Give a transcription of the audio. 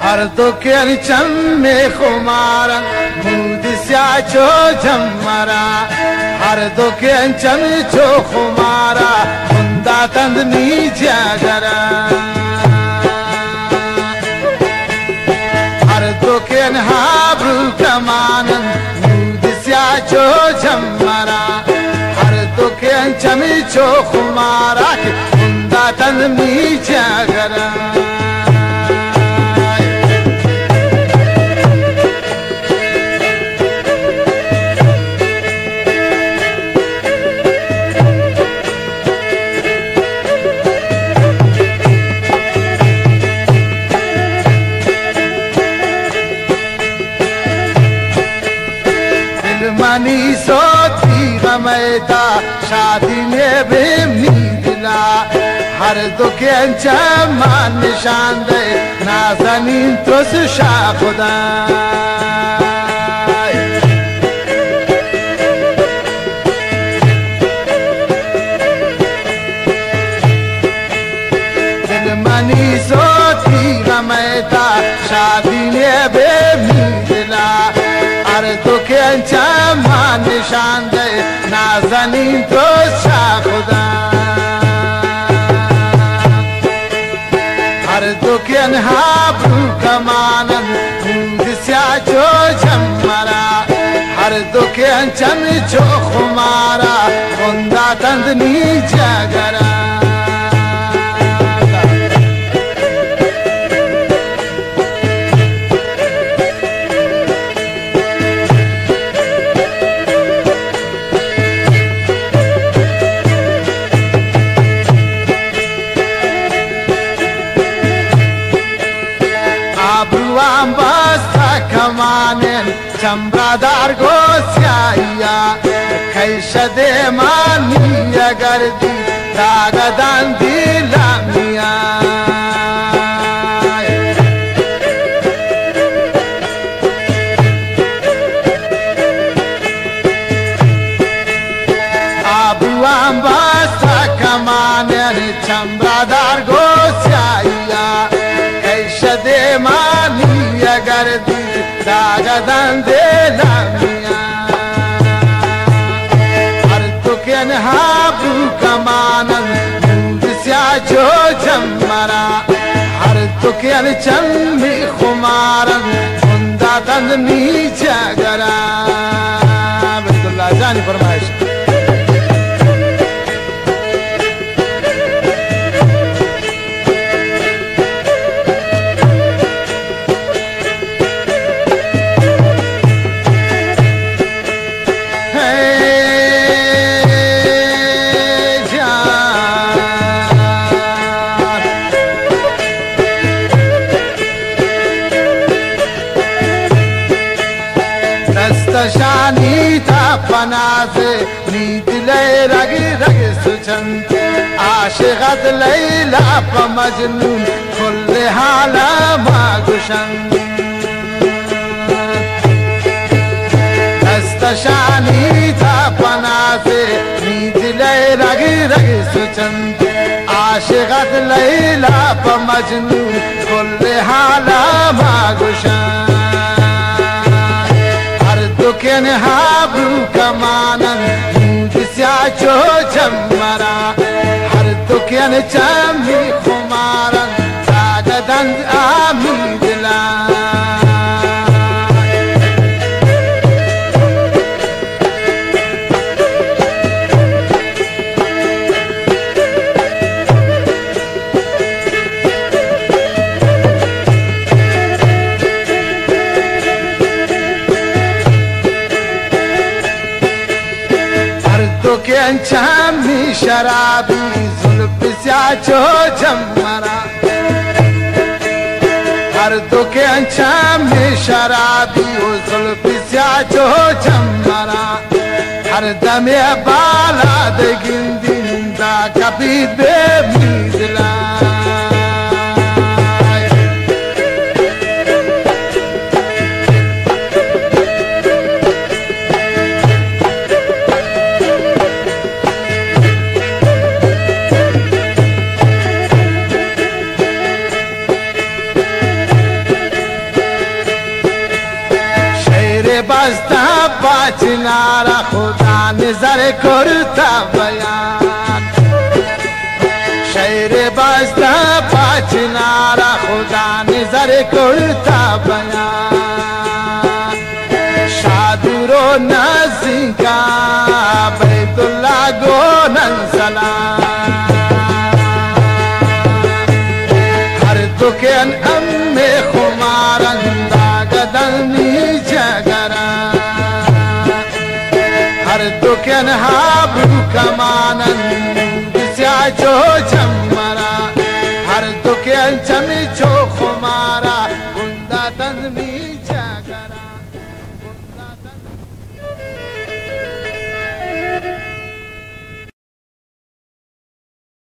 هر دو که چم خمارن مود سیاه چو جمرا هر دو که چم چو خمارا خوندا تند می جاگرا هر دو که هابرو کمانن مود سیاه چو جمرا هر دو که چم چو خمارا خوندا تند می جاگرا मनी सोती गमैता शादी में बेमनी दिला हर दुखे अंचमान निशान दे नाज़नीन तो सुशा खुदा दिल मनी सोती गमैता शादी में बेमनी दिला हर दुखे अंचमान निशान दे नाज़नीन तो शा खुदा हर दुखे हाबरू कमानन मूद स्या चो जमरा हर दुखे अंचम चो खुमारा खुंदा तंदनी जगरा basta kamanen chambradar gosya kaisha de maniya gardi dagadan dilamiya abuam basta kamanen chambradar gosya kaisha de maniya gardi dagadan dilamiya har tuken habu kamanan mudisya jo jammara har tuken chammi khumaran khunda tandni jagara Abdullah Jani फरमाइश दस्तशानी था पनाज़े नींद ले रगे रगे सुचन आशिक़त लैला प मजनून खुले हाला मागुशन दस्तशानी था पनाज़े नींद ले रगे रगे सुचन आशिक़त लैला प मजनून खुले हाला मागुशन दुखेन हाबरू कमानन मूदस्या चो जमरा हर दुखेन चमी खुमारन दागदन आमीदला चमी शराबी जुल्फ स्या चो जमरा हर दुखे चमी शराबी जुल्फ स्या चो जमरा हर दमे बाला दे गिंदिंदा कभी बेमीदला چنارا خدا نظر کرتا بیان شیر بستا پاچنارا خدا نظر کرتا بیان شادورو نزینکا بیت اللہ گونن سلام ہر دکن ام خمارندا گدنی جگرا ہر دکن ہابرو کمانن سیا جو جم